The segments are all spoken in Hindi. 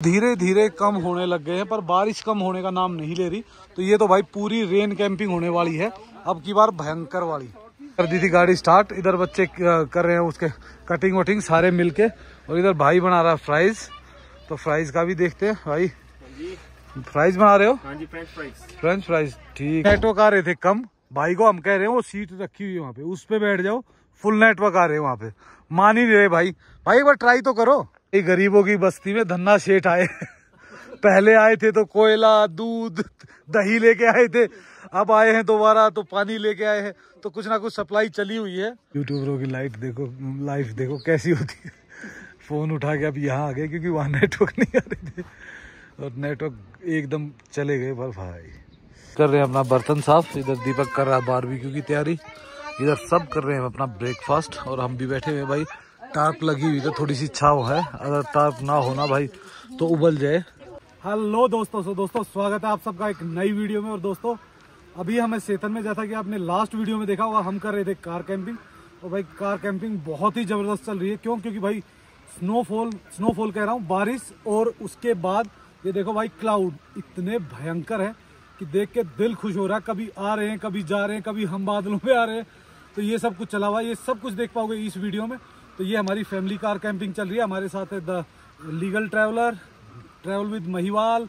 धीरे धीरे कम होने लग गए हैं, पर बारिश कम होने का नाम नहीं ले रही। तो ये तो भाई पूरी रेन कैंपिंग होने वाली है अब की बार, भयंकर वाली। कर दी थी गाड़ी स्टार्ट, इधर बच्चे कर रहे हैं उसके कटिंग वटिंग सारे मिलके, और इधर भाई बना रहा है फ्राइज। तो फ्राइज का भी देखते हैं। भाई फ्राइज बना रहे हो? हाँ जी, फ्रेंच फ्राइज, ठीक। नेटवर्क आ रहे थे कम, भाई को हम कह रहे हैं वो सीट रखी हुई है वहाँ पे, उस पे बैठ जाओ, फुल नेटवर्क आ रहे हैं वहाँ पे, मान ही नहीं रहे भाई। भाई एक बार ट्राई तो करो। ये गरीबों की बस्ती में धन्ना सेठ आए पहले आए थे तो कोयला दूध दही लेके आए थे, अब आए हैं दोबारा तो पानी लेके आए हैं, तो कुछ ना कुछ सप्लाई चली हुई है। यूट्यूबरों की लाइफ देखो कैसी होती है। फोन उठा के अब यहाँ आ गए क्योंकि वहाँ नेटवर्क नहीं आ रहे थे, और नेटवर्क एकदम चले गए। पर भाई कर रहे हैं अपना बर्तन साफ, इधर दीपक कर रहा है बारबेक्यू की तैयारी, इधर सब कर रहे हैं अपना ब्रेकफास्ट, और हम भी बैठे हुए भाई। टार्प लगी हुई तो थोड़ी सी छाव है, अगर टार्प ना होना भाई तो उबल जाए। हेलो दोस्तों स्वागत है आप सबका एक नई वीडियो में। और दोस्तों अभी हमें सेतन में, जैसा कि आपने लास्ट वीडियो में देखा होगा, हम कर रहे थे कार कैंपिंग। और भाई कार कैंपिंग बहुत ही जबरदस्त चल रही है। क्योंकि भाई स्नोफॉल कह रहा हूँ, बारिश, और उसके बाद ये देखो भाई क्लाउड इतने भयंकर है कि देख के दिल खुश हो रहा है। कभी आ रहे हैं, कभी जा रहे हैं, कभी हम बादलों में आ रहे हैं, तो ये सब कुछ चला हुआ है। ये सब कुछ देख पाओगे इस वीडियो में। तो ये हमारी फैमिली कार कैंपिंग चल रही है। हमारे साथ है the legal travel with Mahiwal,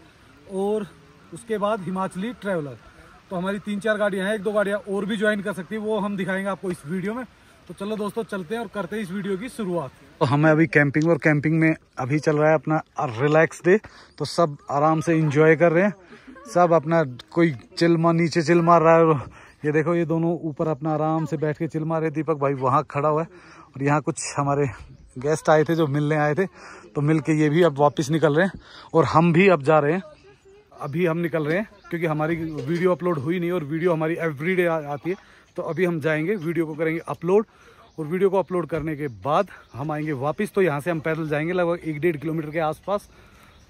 और उसके बाद हिमाचली ट्रैवलर। तो हमारी 3-4 गाड़ियाँ हैं, 1-2 गाड़ियाँ और भी ज्वाइन कर सकती है, वो हम दिखाएंगे आपको इस वीडियो में। तो चलो दोस्तों चलते हैं और करते हैं इस वीडियो की शुरुआत। तो हमें अभी कैंपिंग में अभी चल रहा है अपना रिलैक्स डे, तो सब आराम से इंजॉय कर रहे हैं। सब अपना कोई नीचे चिल मार रहा है। ये देखो ये दोनों ऊपर अपना आराम से बैठ के चिल मार रहे। दीपक भाई वहाँ खड़ा हुआ है, और यहाँ कुछ हमारे गेस्ट आए थे जो मिलने आए थे, तो मिल के ये भी अब वापस निकल रहे हैं, और हम भी अब जा रहे हैं। अभी हम निकल रहे हैं क्योंकि हमारी वीडियो अपलोड हुई नहीं, और वीडियो हमारी एवरीडे आती है। तो अभी हम जाएंगे, वीडियो को करेंगे अपलोड, और वीडियो को अपलोड करने के बाद हम आएंगे वापस। तो यहाँ से हम पैदल जाएंगे लगभग 1-1.5 किलोमीटर के आसपास,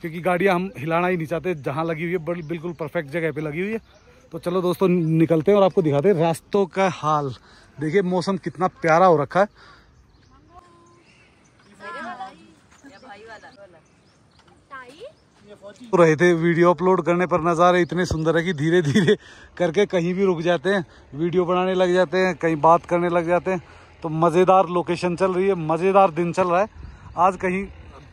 क्योंकि गाड़ियाँ हम हिलाना ही नहीं चाहते। जहाँ लगी हुई है बिल्कुल परफेक्ट जगह पे लगी हुई है। तो चलो दोस्तों निकलते हैं और आपको दिखाते हैं रास्तों का हाल। देखिए मौसम कितना प्यारा हो रखा है। तो रहे थे वीडियो अपलोड करने पर, नज़ारे इतने सुंदर है कि धीरे धीरे करके कहीं भी रुक जाते हैं, वीडियो बनाने लग जाते हैं, कहीं बात करने लग जाते हैं। तो मज़ेदार लोकेशन चल रही है, मज़ेदार दिन चल रहा है। आज कहीं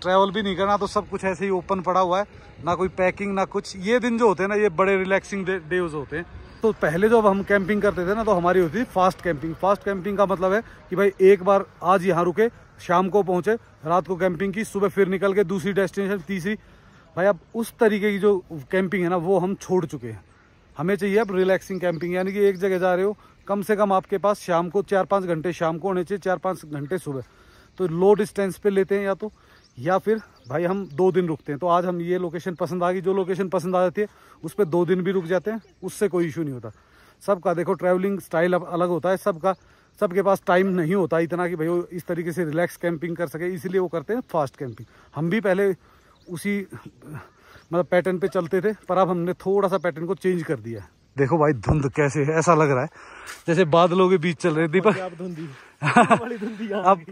ट्रैवल भी नहीं करना, तो सब कुछ ऐसे ही ओपन पड़ा हुआ है, ना कोई पैकिंग ना कुछ। ये दिन जो होते हैं ना, ये बड़े रिलैक्सिंग डेज होते हैं। तो पहले जब हम कैंपिंग करते थे ना, तो हमारी होती थी फास्ट कैंपिंग। फास्ट कैंपिंग का मतलब है कि भाई एक बार आज यहाँ रुके, शाम को पहुँचे, रात को कैंपिंग की, सुबह फिर निकल के दूसरी डेस्टिनेशन, तीसरी। भाई अब उस तरीके की जो कैंपिंग है ना, वो हम छोड़ चुके हैं। हमें चाहिए अब रिलैक्सिंग कैंपिंग, यानी कि एक जगह जा रहे हो, कम से कम आपके पास शाम को 4-5 घंटे शाम को होने चाहिए, 4-5 घंटे सुबह। तो लो डिस्टेंस पे लेते हैं या फिर भाई हम 2 दिन रुकते हैं। तो आज हम ये लोकेशन पसंद आ गई, जो लोकेशन पसंद आ जाती है उस पर 2 दिन भी रुक जाते हैं, उससे कोई इशू नहीं होता। सबका देखो ट्रैवलिंग स्टाइल अलग होता है, सबके पास टाइम नहीं होता इतना कि भाई वो इस तरीके से रिलैक्स कैंपिंग कर सके, इसलिए वो करते हैं फास्ट कैंपिंग। हम भी पहले उसी मतलब पैटर्न पे चलते थे, पर अब हमने थोड़ा सा पैटर्न को चेंज कर दिया है। देखो भाई धुंध कैसे है, ऐसा लग रहा है जैसे बादलों के बीच चल रहे हैं। दीपक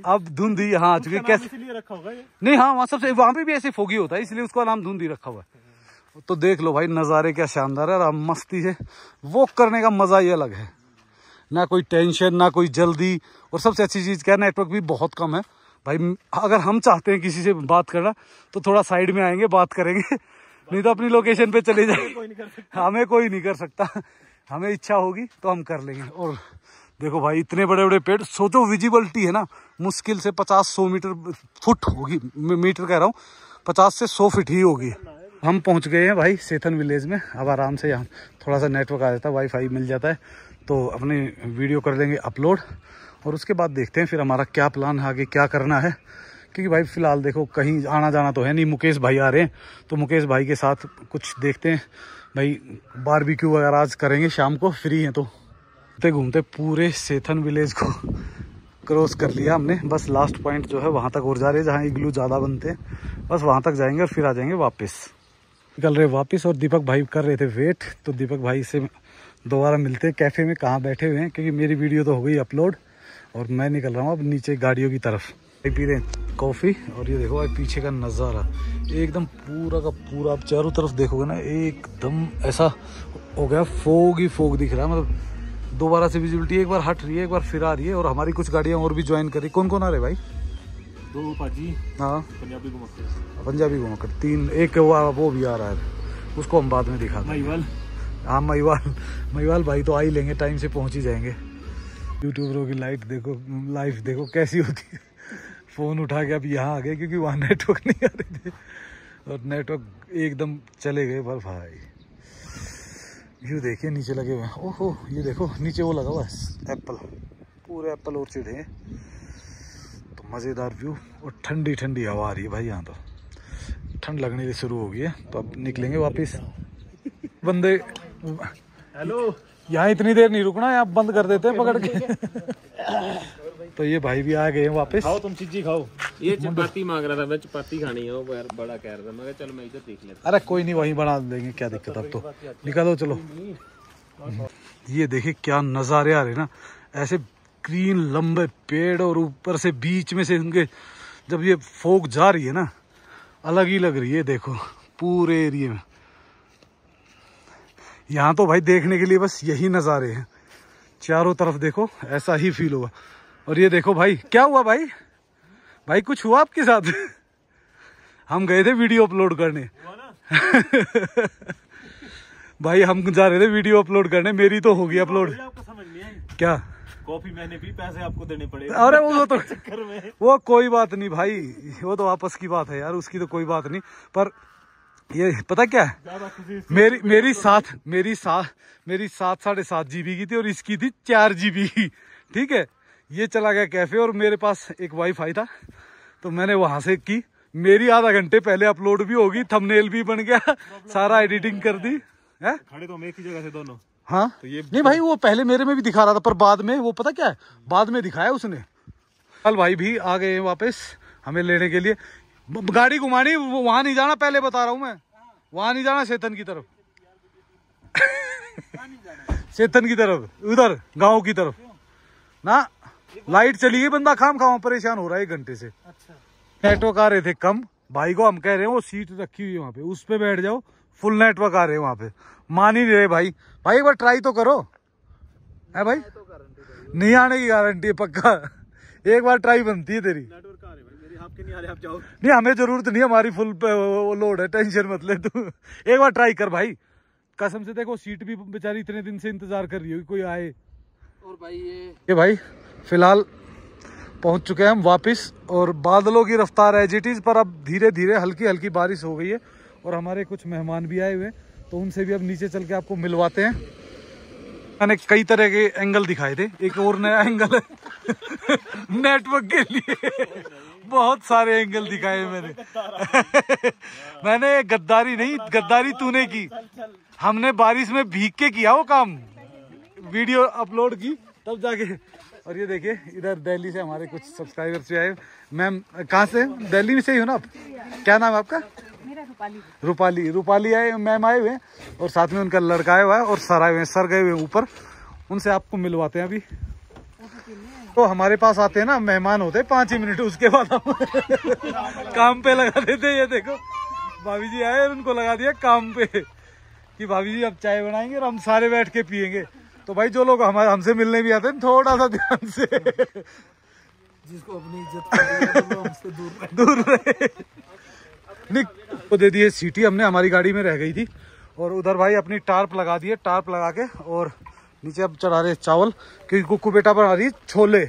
अब धुंधी यहाँ आ चुकी है। कैसे रखा होगा ये? नहीं, हाँ वहाँ पे भी ऐसे फोगी होता है, इसलिए उसका नाम धुंधी रखा हुआ है। तो देख लो भाई नज़ारे क्या शानदार है, और मस्ती से वॉक करने का मजा ही अलग है। ना कोई टेंशन, ना कोई जल्दी, और सबसे अच्छी चीज क्या है, नेटवर्क भी बहुत कम है भाई। अगर हम चाहते हैं किसी से बात करना, तो थोड़ा साइड में आएंगे, बात करेंगे, नहीं तो अपनी लोकेशन पे चले जाएंगे। हमें कोई नहीं कर सकता, हमें इच्छा होगी तो हम कर लेंगे। और देखो भाई इतने बड़े बड़े पेड़, सोचो विजिबिलिटी है ना, मुश्किल से 50-100 फुट होगी, मीटर कह रहा हूँ, 50 से 100 फीट ही होगी। हम पहुंच गए हैं भाई सेतन विलेज में। अब आराम से यहाँ थोड़ा सा नेटवर्क आ जाता है, वाईफाई मिल जाता है, तो अपने वीडियो कर देंगे अपलोड, और उसके बाद देखते हैं फिर हमारा क्या प्लान है, आगे क्या करना है। क्योंकि भाई फिलहाल देखो कहीं आना जाना तो है नहीं। मुकेश भाई आ रहे हैं, तो मुकेश भाई के साथ कुछ देखते हैं भाई, बारबेक्यू वगैरह आज करेंगे, शाम को फ्री हैं। तो घूमते घूमते पूरे सेतन विलेज को क्रॉस कर लिया हमने। बस लास्ट पॉइंट जो है वहाँ तक और जा रहे हैं, जहाँ इग्लू ज़्यादा बनते हैं, बस वहाँ तक जाएंगे और फिर आ जाएंगे वापस। निकल रहे वापस, और दीपक भाई कर रहे थे वेट। तो दीपक भाई से दोबारा मिलते हैं कैफ़े में, कहाँ बैठे हुए हैं, क्योंकि मेरी वीडियो तो हो गई अपलोड, और मैं निकल रहा हूँ अब नीचे गाड़ियों की तरफ। पी रहे हैं कॉफी। और ये देखो भाई पीछे का नज़ारा एकदम पूरा का पूरा, आप चारों तरफ देखोगे ना एकदम ऐसा हो गया, फोग ही फोग दिख रहा है। मतलब दोबारा से विजिबिलिटी एक बार हट रही है, एक बार फिर आ रही है। और हमारी कुछ गाड़ियाँ और भी ज्वाइन करी। कौन कौन आ रहे भाई? 2 पाजी, हाँ पंजाबी घुमक्कड़ 3, एक वो भी आ रहा है, उसको हम बाद में दिखाते हैं। हाँ महिवाल भाई तो आ ही लेंगे, टाइम से पहुंच ही जाएंगे। यूट्यूबरों की लाइफ देखो कैसी होती है। फ़ोन उठा के अब यहाँ आ गए क्योंकि वहाँ नेटवर्क नहीं आ रहे थे और नेटवर्क एकदम चले गए। पर भाई ये देखिए नीचे लगे हुए हैं। ओहो ये देखो नीचे वो लगा हुआ है एप्पल, पूरे एप्पल ऑर्चिड है। तो मज़ेदार व्यू और ठंडी ठंडी हवा आ रही है भाई। यहाँ तो ठंड लगने शुरू हो गई है। तो अब निकलेंगे वापस। बंदे हेलो, यहाँ इतनी देर नहीं रुकना, यहाँ बंद कर देते हैं पकड़ के। तो ये भाई भी आ गए हैं वापस। खाओ तुम चीज़ी खाओ। ये चपाती मांग रहा था, मैं चपाती खानी है, वो बड़ा कह रहा था। मैं चलो मैं इधर देख लेता। अरे कोई नहीं, वहीं बना देंगे, क्या दिक्कत। अब तो निकालो चलो। ये देखिए क्या नज़ारे आ रहे ना, ऐसे ग्रीन लंबे पेड़ और ऊपर से बीच में से उनके जब ये फोग जा रही है ना, अलग ही लग रही है। देखो पूरे एरिया में यहाँ तो भाई देखने के लिए बस यही नज़ारे हैं। चारों तरफ देखो ऐसा ही फील होगा। और ये देखो भाई क्या हुआ भाई कुछ हुआ आपके साथ? हम गए थे वीडियो अपलोड करने। भाई हम जा रहे थे वीडियो अपलोड करने, मेरी तो होगी अपलोड। समझ नहीं आई क्या? कॉफी मैंने पी, पैसे आपको देने पड़े। अरे वो तो चक्कर में वो कोई बात नहीं भाई, वो तो आपस की बात है यार, उसकी तो कोई बात नहीं। पर ये पता क्या है, मेरी 7.5 GB की थी और इसकी थी 4 GB की। ठीक है, ये चला गया कैफे और मेरे पास एक वाईफाई था, तो मैंने वहां से की। मेरी आधा घंटे पहले अपलोड भी होगी, थंबनेल भी बन गया, सारा एडिटिंग कर दी है। खड़े तो हम एक ही जगह से दोनों। हाँ तो ये नहीं भाई, वो पहले मेरे में भी दिखा रहा था, पर बाद में वो पता क्या है, बाद में दिखाया उसने। कल भाई भी आ गए वापस हमें लेने के लिए। गाड़ी घुमानी, वहां नहीं जाना, पहले बता रहा हूँ मैं, वहां नहीं जाना, सेतन की तरफ। सेतन की तरफ, उधर गांव की तरफ ना। लाइट चली गई, बंदा खाम खाम परेशान हो रहा है 1 घंटे से। अच्छा, नेटवर्क आ रहे थे कम, भाई को हम कह रहे हैं वो सीट रखी हुई है वहां पे, उस पे बैठ जाओ, फुल नेटवर्क आ रहे हैं वहां पे। मान ही नहीं रहे भाई। भाई एक बार ट्राई तो करो है भाई, नहीं आने की गारंटी है पक्का, एक बार ट्राई बनती है तेरी। नेटवर्क आ रहे भाई मेरे, आपके नहीं आ रहे, आप जाओ। नहीं हमें जरूरत नहीं, हमारी फुल लोड है, टेंशन मत ले तू। एक बार ट्राई कर भाई, कसम से। देखो सीट भी बेचारी इतने दिन से इंतजार कर रही होगी कोई आए। और भाई ये भाई फिलहाल पहुंच चुके हैं हम वापस, और बादलों की रफ्तार है जिटीज पर अब धीरे धीरे हल्की हल्की बारिश हो गई है। और हमारे कुछ मेहमान भी आए हुए हैं, तो उनसे भी अब नीचे चल के आपको मिलवाते हैं। मैंने कई तरह के एंगल दिखाए थे, एक और नया एंगल है नेटवर्क के लिए। बहुत सारे एंगल दिखाए मैंने। मैंने गद्दारी नहीं, गद्दारी तूने की, हमने बारिश में भीग के किया वो काम, वीडियो अपलोड की तब जाके। और ये देखिए इधर दिल्ली से हमारे कुछ सब्सक्राइबर्स भी आए। मैम कहाँ से? दिल्ली में से ही हो ना आप? क्या नाम है आपका? रूपाली। रूपाली आए, मैम आए हुए हैं, और साथ में उनका लड़का आया हुआ है, और सर आए हुए हैं, सर गए हुए हैं ऊपर। उनसे आपको मिलवाते हैं अभी। तो हमारे पास आते हैं ना मेहमान, होते हैं 5 ही मिनट, उसके बाद हम काम पे लगा देते हैं। ये देखो भाभी जी आए और उनको लगा दिया काम पे कि भाभी जी अब चाय बनाएंगे और हम सारे बैठ के पियेंगे। तो भाई जो लोग हमसे मिलने भी आते हैं, थोड़ा सा ध्यान से, जिसको अपनी इज्जत हमसे दूर रहे। निक को दे दिए सीटी हमने, हमारी गाड़ी में रह गई थी। और उधर भाई अपनी टार्प लगा दी है, टार्प लगा के, और नीचे अब चढ़ा रहे चावल, क्योंकि कुक्कू बेटा बना रही है छोले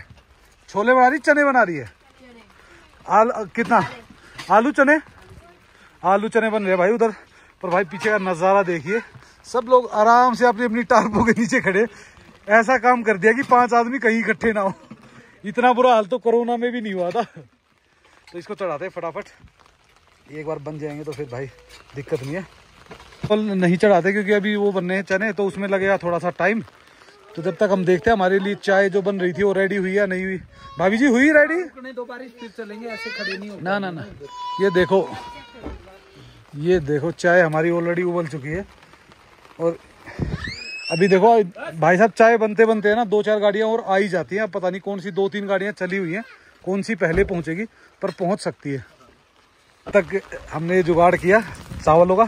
बना रही, चने बना रही है। कितना आलू चने बन रहे भाई उधर। पर भाई पीछे का नज़ारा देखिए, सब लोग आराम से अपनी अपनी टार्पों के नीचे खड़े। ऐसा काम कर दिया कि 5 आदमी कहीं इकट्ठे ना हो। इतना बुरा हाल तो कोरोना में भी नहीं हुआ था। तो इसको चढ़ाते हैं फटाफट, एक बार बन जाएंगे तो फिर भाई दिक्कत नहीं है। फल नहीं चढ़ाते क्योंकि अभी वो बनने हैं चने, तो उसमें लगेगा थोड़ा सा टाइम। तो जब तक हम देखते हैं हमारे लिए चाय जो बन रही थी वो रेडी हुई या नहीं हुई। भाभी जी हुई रेडी? दो बारिश फिर चलेंगे, ऐसे खड़े नहीं होगा। ना ये देखो चाय हमारी ऑलरेडी उबल चुकी है। और अभी देखो भाई साहब, चाय बनते बनते है ना 2-4 गाड़ियां और आ ही जाती हैं। अब पता नहीं कौन सी 2-3 गाड़ियां चली हुई हैं, कौन सी पहले पहुंचेगी, पर पहुंच सकती है। तक हमने जुगाड़ किया चावलों का,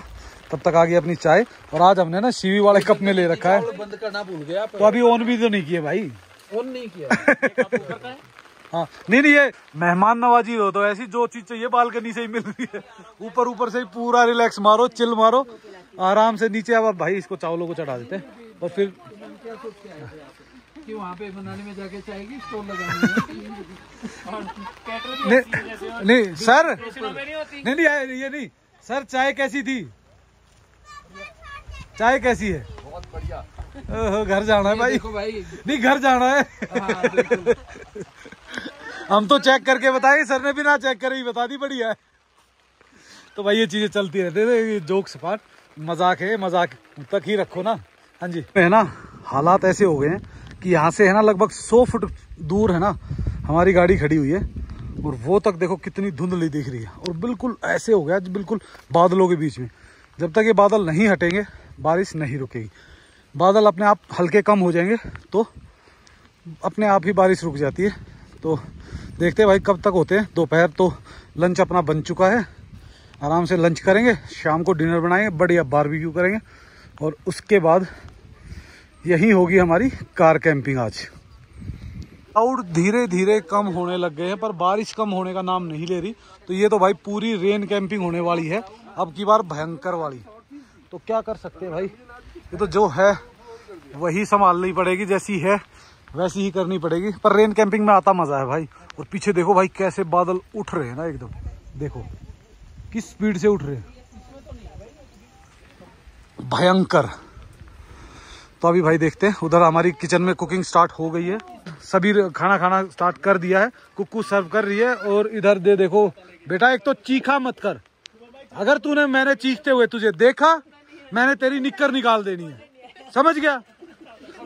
तब तक आ गई अपनी चाय। और आज हमने ना सीवी वाले कप में ले रखा है, बंद करना भूल गया। तो अभी ऑन भी तो नहीं किए भाई। ऑन नहीं किया। हाँ नहीं ये मेहमान नवाजी हो तो ऐसी जो चीज चाहिए बालकनी से ही मिल रही है। ऊपर ऊपर से ही पूरा रिलैक्स मारो, चिल मारो आराम से नीचे। अब भाई इसको चावलों को चढ़ा देते हैं और फिर कि वहाँ पे बनाने में जाके चाय की स्टॉल लगानी है। नहीं सर, नहीं ये नहीं सर, चाय कैसी थी? चाय कैसी है? बहुत बढ़िया। घर जाना है भाई। देखो भाई, नहीं घर जाना है। हम तो चेक करके बताएंगे, सर ने भी ना चेक करे ही बता दी बढ़िया है। तो भाई ये चीजें चलती रहती है, जोक सपाट मजाक है, मजाक तक ही रखो ना। हाँ जी है ना, हालात ऐसे हो गए हैं कि यहाँ से है ना लगभग 100 फुट दूर है ना हमारी गाड़ी खड़ी हुई है, और वो तक देखो कितनी धुंधली दिख रही है। और बिल्कुल ऐसे हो गया बिल्कुल बादलों के बीच में। जब तक ये बादल नहीं हटेंगे बारिश नहीं रुकेगी। बादल अपने आप हल्के कम हो जाएंगे तो अपने आप ही बारिश रुक जाती है। तो देखते हैं भाई कब तक होते हैं। दोपहर तो लंच अपना बन चुका है, आराम से लंच करेंगे, शाम को डिनर बनाएंगे, बढ़िया बारबेक्यू करेंगे, और उसके बाद यही होगी हमारी कार कैंपिंग आज। क्लाउड धीरे धीरे कम होने लग गए हैं, पर बारिश कम होने का नाम नहीं ले रही। तो ये तो भाई पूरी रेन कैंपिंग होने वाली है अब की बार, भयंकर वाली। तो क्या कर सकते हैं भाई, ये तो जो है वही संभालनी पड़ेगी, जैसी है वैसी ही करनी पड़ेगी। पर रेन कैंपिंग में आता मजा है भाई। और पीछे देखो भाई कैसे बादल उठ रहे हैं ना एकदम, देखो किस स्पीड से उठ रहे हैं, भयंकर। तो अभी भाई देखते हैं, उधर हमारी किचन में कुकिंग स्टार्ट हो गई है, सभी खाना खाना स्टार्ट कर दिया है, कुक्कू सर्व कर रही है। और इधर दे देखो बेटा, एक तो चीखा मत कर, अगर तूने मैंने चीखते हुए तुझे देखा मैंने तेरी निक्कर निकाल देनी है, समझ गया?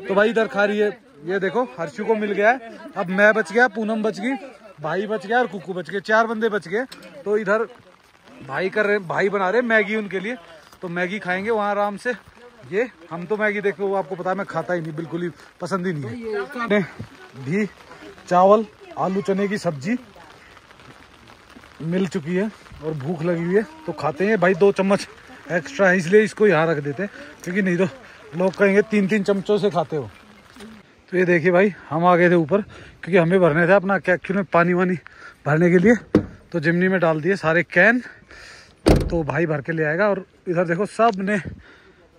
तो भाई इधर खा रही है, ये देखो हर्षू को मिल गया है। अब मैं बच गया, पूनम बच गई, भाई बच गया और कुक्कू बच गए, 4 बंदे बच गए। तो इधर भाई कर रहे, भाई बना रहे मैगी उनके लिए, तो मैगी खाएंगे वहाँ आराम से। ये हम तो मैगी देखो वो आपको पता है मैं खाता ही नहीं, बिल्कुल ही पसंद ही नहीं है। घी, चावल, आलू चने की सब्जी मिल चुकी है और भूख लगी हुई है, तो खाते हैं भाई। 2 चम्मच एक्स्ट्रा है इसलिए इसको यहाँ रख देते हैं, क्योंकि नहीं तो लोग कहेंगे 3-3 चम्मचों से खाते हो। तो ये देखिए भाई हम आ गए थे ऊपर, क्योंकि हमें भरने थे अपना एक्चुअली में पानी वानी भरने के लिए। तो जिमनी में डाल दिए सारे कैन, तो भाई भर के ले आएगा। और इधर देखो सब ने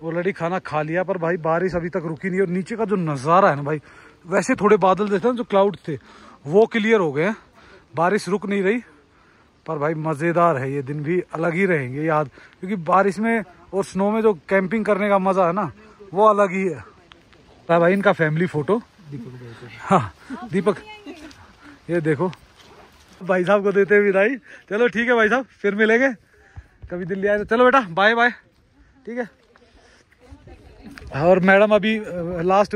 ऑलरेडी खाना खा लिया, पर भाई बारिश अभी तक रुकी नहीं। और नीचे का जो नज़ारा है ना भाई, वैसे थोड़े बादल देखते हैं जो क्लाउड थे वो क्लियर हो गए हैं, बारिश रुक नहीं रही। पर भाई मज़ेदार है, ये दिन भी अलग ही रहेंगे याद, क्योंकि बारिश में और स्नो में जो कैंपिंग करने का मज़ा है ना वो अलग ही है। भाई इनका फैमिली फोटो, हाँ दीपक, ये देखो भाई साहब को देते हुए विदाई। चलो ठीक है भाई साहब, फिर मिलेंगे कभी दिल्ली आए तो। चलो बेटा बाय बाय, ठीक है। और मैडम अभी लास्ट,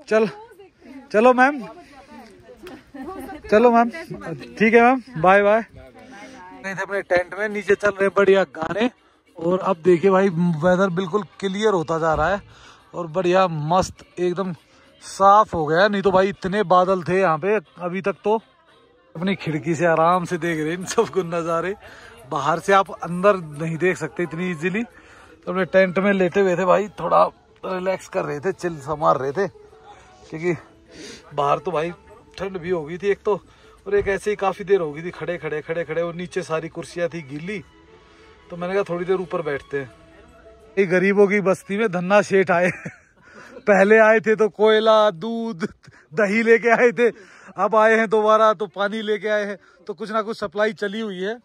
चलो मैम, चलो मैम, ठीक है मैम, बाय बाय। नहीं थे अपने टेंट में, नीचे चल रहे बढ़िया गाने। और अब देखिए भाई वेदर बिल्कुल क्लियर होता जा रहा है और बढ़िया मस्त एकदम साफ हो गया। नहीं तो भाई इतने बादल थे यहाँ पे अभी तक। तो अपनी खिड़की से आराम से देख रहे हैं इन सबको नज़ारे, बाहर से आप अंदर नहीं देख सकते इतनी इजीली। तो अपने टेंट में लेटे हुए थे भाई, थोड़ा रिलैक्स कर रहे थे, चिल मार रहे थे, क्योंकि बाहर तो भाई ठंड भी हो गई थी एक तो, और एक ऐसे ही काफ़ी देर हो गई थी खड़े खड़े। और नीचे सारी कुर्सियाँ थी गीली, तो मैंने कहा थोड़ी देर ऊपर बैठते हैं। ये गरीबों की बस्ती में धन्ना शेठ आए पहले आए थे तो कोयला, दूध, दही लेके आए थे, अब आए हैं दोबारा तो पानी लेके आए हैं। तो कुछ ना कुछ सप्लाई चली हुई है।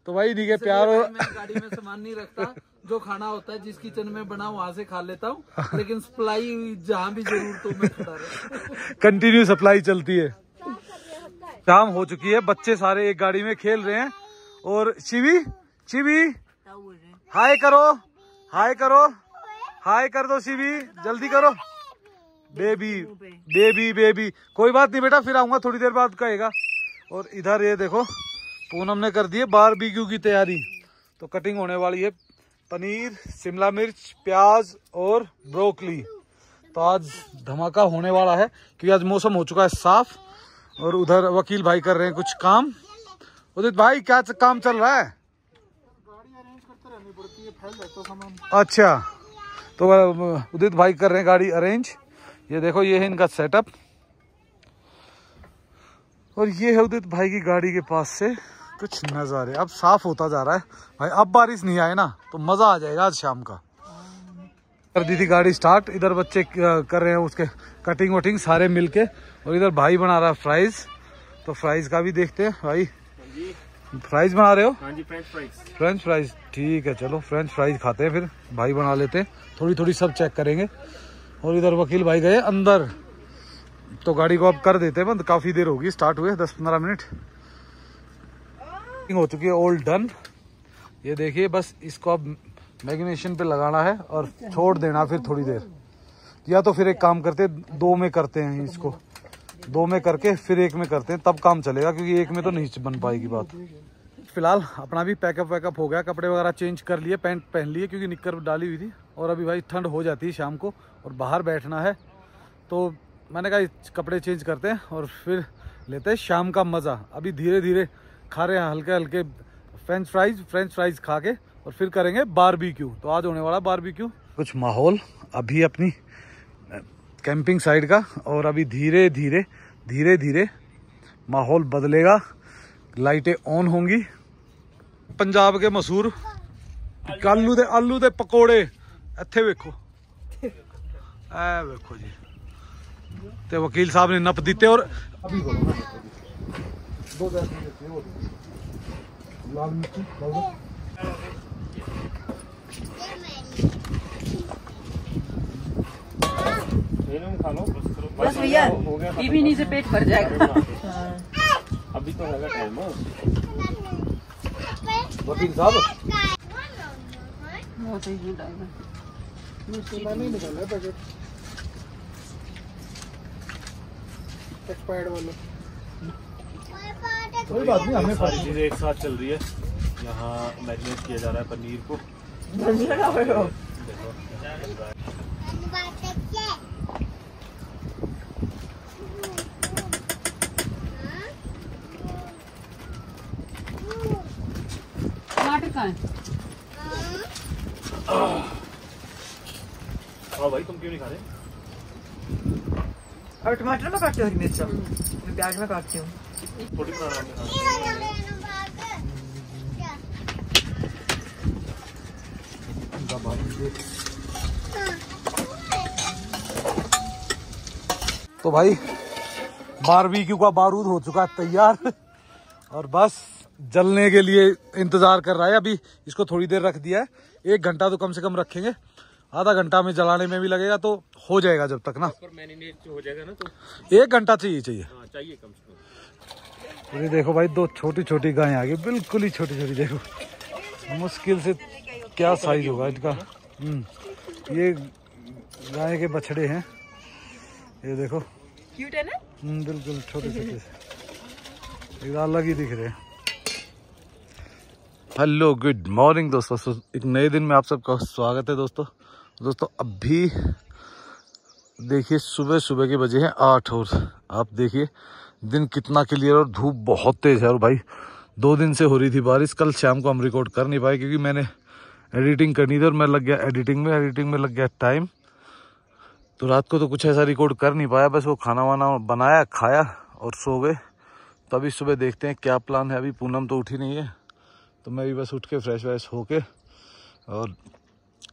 तो भाई नहीं के प्यार, मैं गाड़ी में सामान नहीं रखता, जो खाना होता है जिस किचन में बना वहां से खा लेता हूँ, लेकिन सप्लाई जहाँ भी जरूरत हो मैं खड़ा रहता। कंटिन्यू सप्लाई चलती है। शाम हो चुकी है, बच्चे सारे एक गाड़ी में खेल रहे हैं। और शिवी हाय करो, हाय करो, हाय कर दो शिवी, जल्दी करो। बेबी कोई बात नहीं बेटा, फिर आऊंगा थोड़ी देर बाद कहेगा। और इधर ये देखो पूनम ने कर दी है बारबेक्यू की तैयारी। तो कटिंग होने वाली है पनीर, शिमला मिर्च, प्याज और ब्रोकली। तो आज धमाका होने वाला है, क्योंकि आज मौसम हो चुका है साफ और उधर वकील भाई कर रहे हैं कुछ काम। उदित भाई क्या काम चल रहा है? गाड़ी अरेंज करते रहनी पड़ती है, फैल जाता है सामान। अच्छा, तो उदित भाई कर रहे हैं गाड़ी अरेंज। ये देखो, ये है इनका सेटअप और ये है उदित भाई की गाड़ी के पास से कुछ नज़ारे। अब साफ होता जा रहा है भाई, अब बारिश नहीं आए ना तो मजा आ जाएगा आज शाम का। कर दी थी गाड़ी स्टार्ट, इधर बच्चे कर रहे हैं उसके कटिंग वटिंग सारे मिलके, और इधर भाई बना रहा है फ्राइज। तो फ्राइज का भी देखते हैं। भाई फ्राइज बना रहे हो? हाँ जी, फ्रेंच फ्राइज। फ्रेंच फ्राइज, ठीक है, चलो फ्रेंच फ्राइज खाते हैं, फिर भाई बना लेते हैं। थोड़ी थोड़ी सब चेक करेंगे। और इधर वकील भाई गए अंदर, तो गाड़ी को अब कर देते हैं बंद। काफ़ी देर होगी, स्टार्ट हुए 10-15 मिनट हो चुकी है, ऑल डन। ये देखिए, बस इसको अब मैग्नेशियन पे लगाना है और छोड़ देना फिर थोड़ी देर। या तो फिर एक काम करते, 2 में करते हैं इसको, 2 में करके फिर 1 में करते हैं, तब काम चलेगा, क्योंकि 1 में तो नहीं बन पाएगी बात। फिलहाल अपना भी पैकअप वैकअप हो गया, कपड़े वगैरह चेंज कर लिए, पैंट पहन लिए क्योंकि निक्कर डाली हुई थी। और अभी भाई ठंड हो जाती है शाम को और बाहर बैठना है, तो मैंने कहा कपड़े चेंज करते हैं और फिर लेते हैं शाम का मज़ा। अभी धीरे धीरे खा रहे हैं हल्के हल्के फ्रेंच फ्राइज खा के, और फिर करेंगे बारबेक्यू। तो आज होने वाला बारबेक्यू। कुछ माहौल अभी अपनी कैंपिंग साइड का, और अभी धीरे धीरे माहौल बदलेगा, लाइटें ऑन होंगी। पंजाब के मशहूर आलू दे पकौड़े इत्थे वेखो, ऐ वेखो जी। ते वकील साहब ने नप दिते। और अभी लाल मिर्ची खा लो बस भैया, टिफिन से पेट भर जाएगा। अभी तो होगा टाइम। वकील साहब बहुत ही गुड आएगा। नहीं निकाला है पैकेट एक्सपायर्ड वाला। कोई बात नहीं, हमें सारी चीजें एक साथ चल रही है। यहाँ मैरिनेट किया जा रहा है पनीर को। टमाटर कहाँ है? हाँ भाई, तुम क्यों नहीं खा रहे? और टमाटर में काटते हो हरी मिर्च? मैं प्याज में काटती हूँ। थोड़ी बनाना तो भाई बारबेक्यू का बारूद हो चुका है तैयार, और बस जलने के लिए इंतजार कर रहा है। अभी इसको थोड़ी देर रख दिया है, 1 घंटा तो कम से कम रखेंगे, आधा घंटा में जलाने में भी लगेगा, तो हो जाएगा जब तक ना। मैरिनेट हो जाएगा ना, तो 1 घंटा चाहिए। हाँ, चाहिए कम से कम। ये देखो भाई, 2 छोटी छोटी गायें आ गई, बिल्कुल ही छोटी छोटी। देखो मुश्किल से क्या साइज होगा इनका। ये गाय के बछड़े हैं, ये देखो क्यूट है ना? बिल्कुल छोटे छोटे से, एक अलग ही दिख रहे हैं। हेलो, गुड मॉर्निंग दोस्तों, एक नए दिन में आप सबका स्वागत है दोस्तों। अभी देखिए सुबह के बजे हैं 8, और आप देखिए दिन कितना क्लियर और धूप बहुत तेज है। और भाई 2 दिन से हो रही थी बारिश, कल शाम को हम रिकॉर्ड कर नहीं पाए क्योंकि मैंने एडिटिंग करनी थी और मैं लग गया एडिटिंग में लग गया टाइम, तो रात को तो कुछ ऐसा रिकॉर्ड कर नहीं पाया। बस वो खाना वाना बनाया, खाया और सो गए। तो अभी सुबह देखते हैं क्या प्लान है। अभी पूनम तो उठी नहीं है, तो मैं भी बस उठ के फ्रेश व्रेश होके और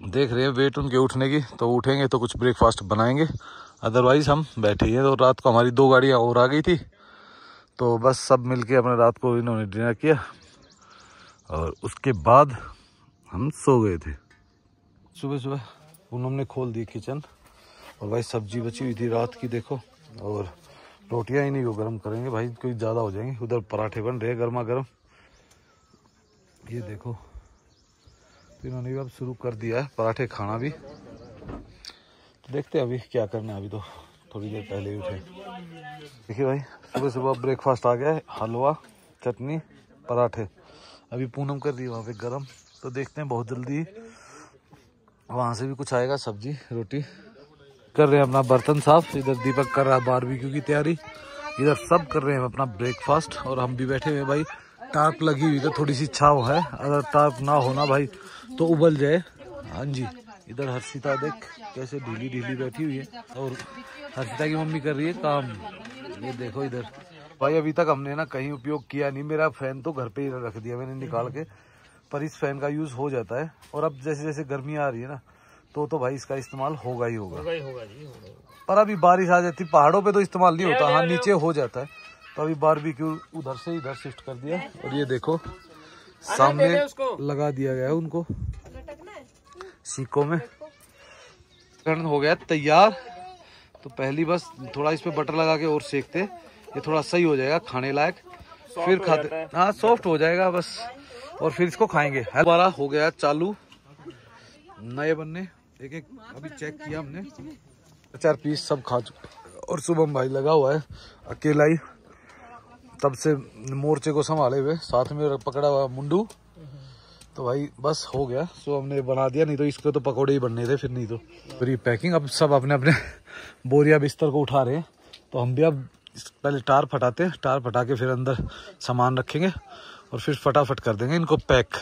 देख रहे हैं वेट उनके उठने की, तो उठेंगे तो कुछ ब्रेकफास्ट बनाएंगे, अदरवाइज हम बैठे ही हैं। तो रात को हमारी 2 गाड़ियाँ और आ गई थी, तो बस सब मिलके अपने रात को इन्होंने डिनर किया और उसके बाद हम सो गए थे। सुबह पूनम ने खोल दी किचन, और भाई सब्जी बची हुई थी रात की, देखो, और रोटियां ही नहीं वो गर्म करेंगे भाई, कोई ज़्यादा हो जाएंगे। उधर पराठे बन रहे हैं गर्मा गर्म, ये देखो। तो इन्होंने भी अब शुरू कर दिया है पराठे खाना भी। तो देखते हैं अभी क्या करना है। अभी तो थोड़ी देर पहले ही उठे। देखिए भाई सुबह ब्रेकफास्ट आ गया है, हलवा, चटनी, पराठे। अभी पूनम कर रही है वहाँ पे गरम, तो देखते हैं बहुत जल्दी वहाँ से भी कुछ आएगा, सब्जी रोटी। कर रहे हैं अपना बर्तन साफ, इधर दीपक कर रहा है बारबेक्यू की तैयारी। इधर सब कर रहे हैं अपना ब्रेकफास्ट और हम भी बैठे हुए भाई। टार्प लगी हुई है, थोड़ी सी छाव है, अगर टार्प ना होना भाई तो उबल जाए। हाँ जी, इधर हर्षिता देख कैसे ढीली ढीली बैठी हुई है और हर्षिता की मम्मी कर रही है काम। ये देखो इधर भाई, अभी तक हमने ना कहीं उपयोग किया नहीं। मेरा फैन तो घर पे ही रख दिया मैंने निकाल के, पर इस फैन का यूज हो जाता है। और अब जैसे जैसे गर्मी आ रही है ना तो भाई इसका इस्तेमाल होगा ही होगा। पर अभी बारिश आ जाती, पहाड़ों पे तो इस्तेमाल नहीं होता, हाँ नीचे हो जाता है। तो अभी बारबेक्यू उधर से इधर शिफ्ट कर दिया। और ये देखो सामने लगा दिया गया है उनको सीकों में। टर्न हो गया तैयार। तो पहली बस थोड़ा इस पे बटर लगा के और सेकते, ये थोड़ा सही हो जाएगा खाने लायक, फिर खाते। हाँ सॉफ्ट हो जाएगा बस, और फिर इसको खाएंगे। हमारा हो गया चालू नए बनने। एक एक अभी चेक किया हमने, 4 पीस सब खा चुके। और शुभम भाई लगा हुआ है अकेला ही, तब से मोर्चे को संभाले हुए, साथ में पकड़ा हुआ मुंडू। तो भाई बस हो गया, सो हमने बना दिया, नहीं तो इसके तो पकौड़े ही बनने थे फिर, नहीं तो। फिर पैकिंग अब सब अपने अपने बोरिया बिस्तर को उठा रहे हैं। तो हम भी अब पहले टार फटाते हैं, टार फटा के फिर अंदर सामान रखेंगे और फिर फटाफट कर देंगे इनको पैक।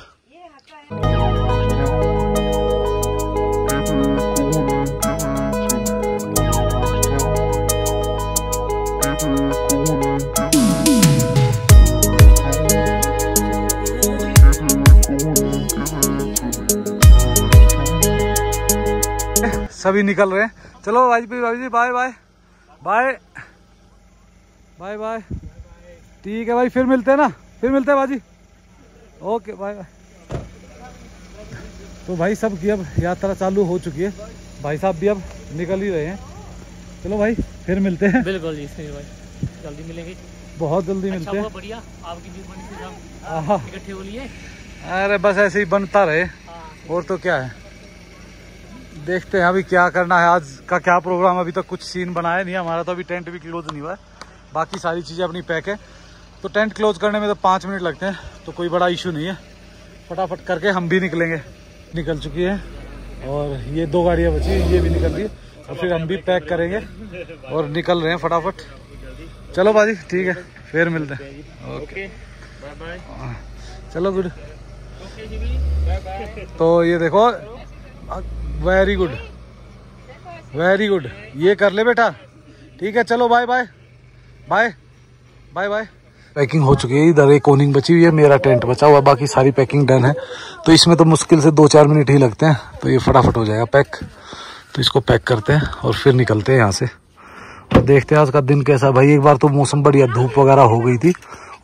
सभी निकल रहे हैं। चलो भाई जी bye bye bye bye bye. ठीक है भाई, फिर मिलते हैं ना, फिर मिलते हैं बाजी। Okay bye bye. तो भाई सब की अब यात्रा चालू हो चुकी है, भाई साहब भी अब निकल ही रहे हैं। चलो भाई फिर मिलते हैं। बिल्कुल जी भाई, जल्दी मिलेंगे, बहुत जल्दी मिलते हैं। बढ़िया, आपकी मेहरबानी से सब इकट्ठे हो लिए। अरे बस ऐसे ही बनता रहे, और तो क्या है। देखते हैं अभी क्या करना है, आज का क्या प्रोग्राम। अभी तक कुछ सीन बनाया नहीं हमारा, तो अभी टेंट भी क्लोज नहीं हुआ है, बाकी सारी चीज़ें अपनी पैक है। तो टेंट क्लोज करने में तो 5 मिनट लगते हैं, तो कोई बड़ा इशू नहीं है। फटाफट करके हम भी निकलेंगे। निकल चुकी है और ये 2 गाड़ियाँ बची, ये भी निकल रही है, और फिर हम भी पैक करेंगे और निकल रहे हैं फटाफट। चलो बाजी ठीक है, फिर मिलते हैं। Okay bye bye. चलो गुड। तो ये देखो, वेरी गुड वेरी गुड, ये कर ले बेटा। ठीक है चलो bye bye bye bye bye. Packing हो चुकी है, इधर एक कोनिंग बची हुई है, मेरा टेंट बचा हुआ, बाकी सारी पैकिंग डन है। तो इसमें तो मुश्किल से 2-4 मिनट ही लगते हैं, तो ये फटाफट हो जाएगा पैक। तो इसको पैक करते हैं और फिर निकलते हैं यहाँ से। और देखते हैं आज का दिन कैसा। भाई एक बार तो मौसम बढ़िया, धूप वगैरह हो गई थी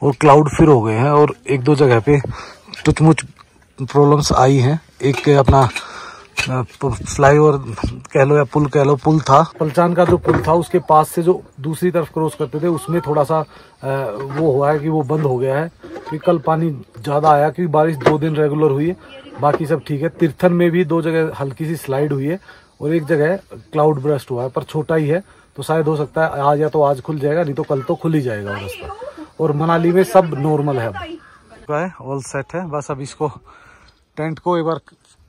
और क्लाउड फिर हो गए हैं, और 1-2 जगह पे टुचमुच प्रॉब्लम्स आई हैं। एक अपना फ्लाईओवर कह लो या पुल कह लो, पुल था पलचान का, जो पुल था उसके पास से जो दूसरी तरफ क्रॉस करते थे, उसमें थोड़ा सा वो हुआ है कि वो बंद हो गया है, क्योंकि कल पानी ज़्यादा आया, क्योंकि बारिश 2 दिन रेगुलर हुई है। बाकी सब ठीक है। तीर्थन में भी 2 जगह हल्की सी स्लाइड हुई है, और एक जगह क्लाउड ब्रस्ट हुआ है, पर छोटा ही है, तो शायद हो सकता है आज या तो आज खुल जाएगा, नहीं तो कल तो खुल ही जाएगा वो रास्ता। और मनाली में सब नॉर्मल है, अब ऑल सेट है। बस अब इसको टेंट को एक बार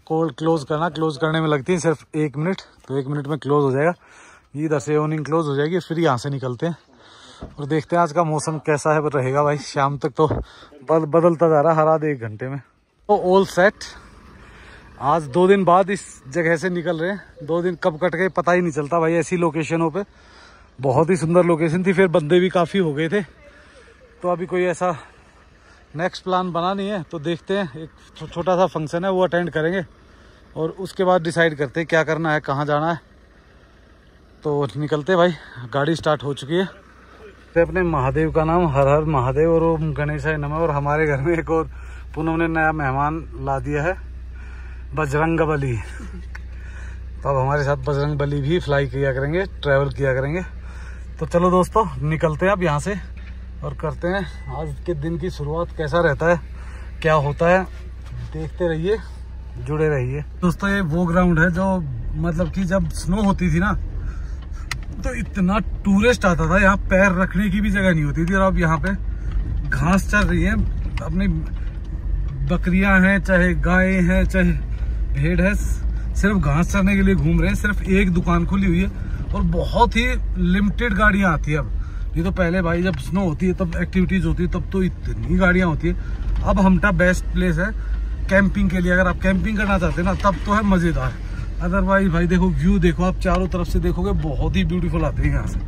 क्लोज करना, क्लोज करने में लगती है सिर्फ 1 मिनट, तो 1 मिनट में क्लोज हो जाएगा। इधर से ओनिंग क्लोज हो जाएगी, फिर यहाँ से निकलते हैं और देखते हैं आज का मौसम कैसा है रहेगा। भाई शाम तक तो बदलता जा रहा है हर आधे 1 घंटे में। तो ऑल सेट। आज 2 दिन बाद इस जगह से निकल रहे हैं। 2 दिन कब कट गए पता ही नहीं चलता भाई, ऐसी लोकेशनों पे। बहुत ही सुंदर लोकेशन थी, फिर बंदे भी काफ़ी हो गए थे। तो अभी कोई ऐसा नेक्स्ट प्लान बना नहीं है, तो देखते हैं। एक छोटा सा फंक्शन है, वो अटेंड करेंगे और उसके बाद डिसाइड करते हैं क्या करना है, कहाँ जाना है। तो निकलते भाई, गाड़ी स्टार्ट हो चुकी है। तो अपने महादेव का नाम हर हर महादेव और ओम गणेशाय नमः। और हमारे घर में एक और पूनम ने नया मेहमान ला दिया है, बजरंगबली। तो अब हमारे साथ बजरंगबली भी फ्लाई किया करेंगे, ट्रैवल किया करेंगे। तो चलो दोस्तों निकलते हैं अब यहाँ से और करते हैं आज के दिन की शुरुआत। कैसा रहता है, क्या होता है, देखते रहिए, जुड़े रहिए। दोस्तों ये वो ग्राउंड है जो मतलब कि जब स्नो होती थी ना, तो इतना टूरिस्ट आता था, यहाँ पैर रखने की भी जगह नहीं होती थी। और अब यहाँ पे घास चल रही है, अपनी बकरियां हैं, चाहे गाय हैं, चाहे भेड़ है, सिर्फ घास चरने के लिए घूम रहे हैं। सिर्फ एक दुकान खुली हुई है और बहुत ही लिमिटेड गाड़ियां आती है अब, नहीं तो पहले भाई जब स्नो होती है तब एक्टिविटीज होती है, तब तो इतनी गाड़ियां होती है। अब हमटा बेस्ट प्लेस है कैंपिंग के लिए। अगर आप कैंपिंग करना चाहते हैं ना तब तो है मजेदार। अदरवाइज भाई देखो व्यू देखो, आप चारों तरफ से देखोगे बहुत ही ब्यूटीफुल आते हैं यहाँ से।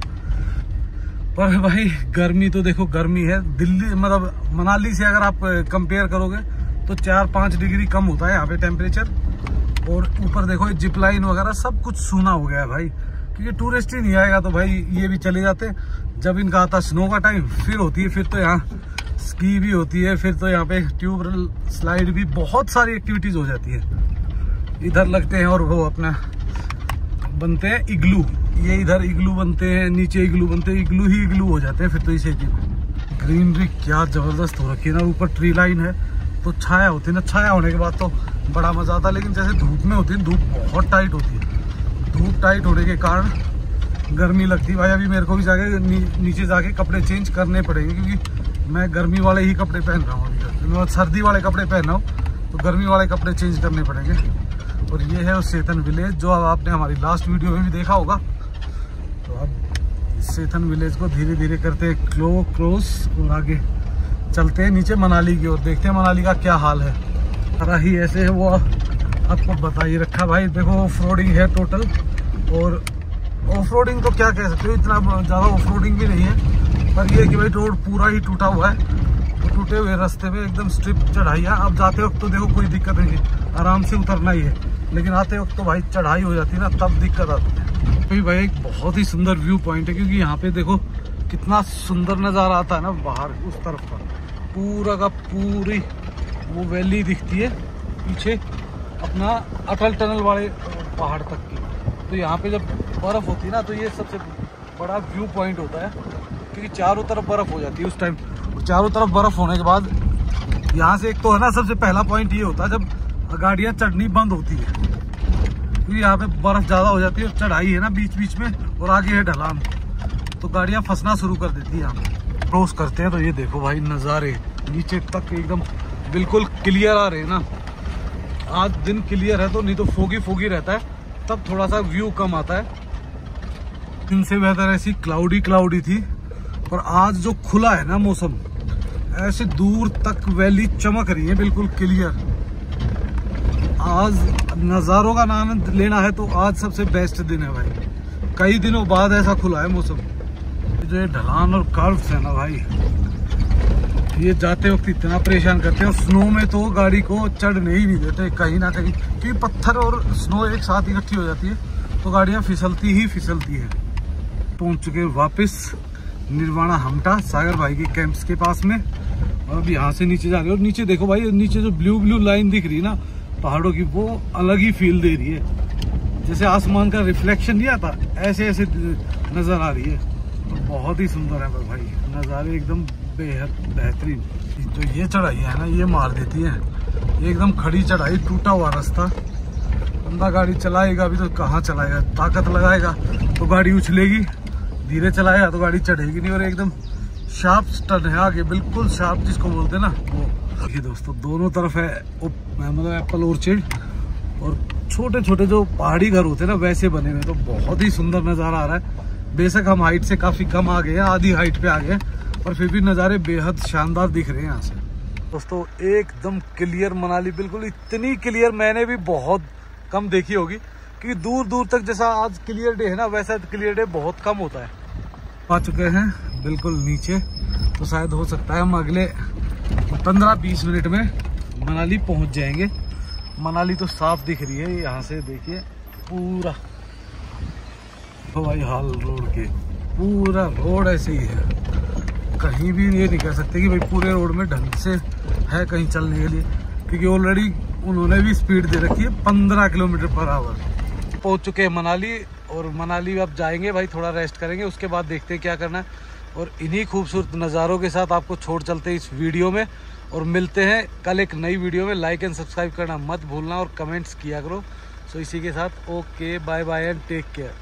पर भाई गर्मी तो देखो गर्मी है। दिल्ली मतलब मनाली से अगर आप कंपेयर करोगे तो 4-5 डिग्री कम होता है यहाँ पे टेम्परेचर। और ऊपर देखो जिप लाइन वगैरह सब कुछ सूना हो गया है भाई, क्योंकि टूरिस्ट ही नहीं आएगा तो भाई ये भी चले जाते। जब इनका आता स्नो का टाइम फिर होती है, फिर तो यहाँ स्की भी होती है, फिर तो यहाँ पे ट्यूब स्लाइड भी, बहुत सारी एक्टिविटीज हो जाती है इधर लगते हैं। और वो अपना बनते हैं इग्लू, ये इधर इग्लू बनते हैं, नीचे इग्लू बनते हैं, इग्लू ही इग्लू हो जाते हैं फिर तो इसे। ग्रीनरी क्या जबरदस्त हो रखी है ना, ऊपर ट्री लाइन है तो छाया होती है ना, छाया होने के बाद तो बड़ा मजा आता है। लेकिन जैसे धूप में होती है, धूप बहुत टाइट होती है, धूप टाइट होने के कारण गर्मी लगती है भाई। अभी मेरे को भी जाके नीचे जाके कपड़े चेंज करने पड़ेंगे, क्योंकि मैं गर्मी वाले ही कपड़े पहन रहा हूँ अभी। मैं सर्दी वाले कपड़े पहन रहा हूँ तो गर्मी वाले कपड़े चेंज करने पड़ेंगे। और ये है उस सेतन विलेज जो आपने हमारी लास्ट वीडियो में भी देखा होगा। तो अब सेतन विलेज को धीरे धीरे करते हैं क्रॉस और आगे चलते हैं नीचे मनाली की ओर, देखते हैं मनाली का क्या हाल है। सारा ही ऐसे है वो आपको बता ही रखा भाई। देखो ऑफ रोडिंग है टोटल, और ऑफ रोडिंग तो क्या कह सकते हो, इतना ज़्यादा ऑफ रोडिंग भी नहीं है। पर ये कि भाई रोड पूरा ही टूटा हुआ है, तो टूटे हुए रास्ते में एकदम स्ट्रिप चढ़ाई है। अब जाते वक्त तो देखो कोई दिक्कत नहीं है, आराम से उतरना ही है, लेकिन आते वक्त तो भाई चढ़ाई हो जाती है ना, तब दिक्कत आती है। तो भाई एक बहुत ही सुंदर व्यू पॉइंट है, क्योंकि यहाँ पे देखो कितना सुंदर नज़ारा आता है ना बाहर उस तरफ का, पूरा का पूरी वो वैली दिखती है पीछे अपना अटल टनल वाले पहाड़ तक की। तो यहाँ पे जब बर्फ़ होती है ना तो ये सबसे बड़ा व्यू पॉइंट होता है, क्योंकि चारों तरफ बर्फ़ हो जाती है उस टाइम। चारों तरफ बर्फ़ होने के बाद यहाँ से एक तो है ना सबसे पहला पॉइंट ये होता है जब गाड़ियाँ चढ़नी बंद होती है, क्योंकि यहाँ पे बर्फ़ ज़्यादा हो जाती है और चढ़ाई है ना बीच बीच में, और आगे है ढलान, तो गाड़ियाँ फंसना शुरू कर देती है। यहाँ पे क्रॉस करते हैं तो ये देखो भाई नज़ारे नीचे तक एकदम बिल्कुल क्लियर आ रहे हैं ना। आज दिन क्लियर है तो, नहीं तो फोगी फोगी रहता है, तब थोड़ा सा व्यू कम आता है। इनसे बेहतर ऐसी क्लाउडी थी, और आज जो खुला है ना मौसम, ऐसे दूर तक वैली चमक रही है बिल्कुल क्लियर। आज नज़ारों का आनंद लेना है तो आज सबसे बेस्ट दिन है भाई, कई दिनों बाद ऐसा खुला है मौसम। जो ये ढलान और कर्व्स है ना भाई, ये जाते वक्त इतना परेशान करते हैं। स्नो में तो गाड़ी को चढ़ने ही नहीं देते कहीं ना कहीं, क्योंकि पत्थर और स्नो एक साथ इकट्ठी हो जाती है तो गाड़ियाँ फिसलती ही फिसलती है। पहुंच चुके वापस निर्वाणा हमटा सागर भाई के कैंप्स के पास में, और अब यहाँ से नीचे जा रहे हो। और नीचे देखो भाई, नीचे जो ब्लू ब्लू लाइन दिख रही है ना पहाड़ों की, वो अलग ही फील दे रही है, जैसे आसमान का रिफ्लेक्शन नहीं आता, ऐसे ऐसे नजर आ रही है। तो बहुत ही सुंदर है भाई नज़ारे, एकदम बेहद बेहतरीन। तो ये चढ़ाई है ना, ये मार देती है, ये एकदम खड़ी चढ़ाई, टूटा हुआ रास्ता। बंदा गाड़ी चलाएगा भी तो कहाँ चलाएगा, ताकत लगाएगा तो गाड़ी उछलेगी, धीरे चलाएगा तो गाड़ी चढ़ेगी नहीं। और एकदम शार्प टर्न है आगे, बिल्कुल शार्प जिसको बोलते हैं ना वो। देखिए दोस्तों दोनों तरफ है मतलब एप्पल ऑर्चिड, और छोटे छोटे जो पहाड़ी घर होते हैं ना वैसे बने हुए। तो बहुत ही सुंदर नज़ारा आ रहा है। बेशक हम हाइट से काफ़ी कम आ गए हैं, आधी हाइट पे आ गए, पर फिर भी नज़ारे बेहद शानदार दिख रहे हैं यहाँ से। दोस्तों एकदम क्लियर मनाली, बिल्कुल इतनी क्लियर मैंने भी बहुत कम देखी होगी, क्योंकि दूर दूर तक जैसा आज क्लियर डे है ना वैसा क्लियर डे बहुत कम होता है। आ चुके हैं बिल्कुल नीचे, तो शायद हो सकता है हम अगले 15-20 मिनट में मनाली पहुंच जाएंगे। मनाली तो साफ दिख रही है यहाँ से, देखिए पूरा हवाई हाल रोड के, पूरा रोड ऐसे ही है, कहीं भी ये नहीं कह सकते कि भाई पूरे रोड में ढंग से है कहीं चलने के लिए, क्योंकि ऑलरेडी उन्होंने भी स्पीड दे रखी है 15 किलोमीटर पर आवर। पहुंच चुके हैं मनाली, और मनाली अब जाएंगे भाई, थोड़ा रेस्ट करेंगे, उसके बाद देखते हैं क्या करना है। और इन्हीं खूबसूरत नज़ारों के साथ आपको छोड़ चलते हैं इस वीडियो में, और मिलते हैं कल एक नई वीडियो में। लाइक एंड सब्सक्राइब करना मत भूलना, और कमेंट्स किया करो। सो इसी के साथ okay, bye bye and take care.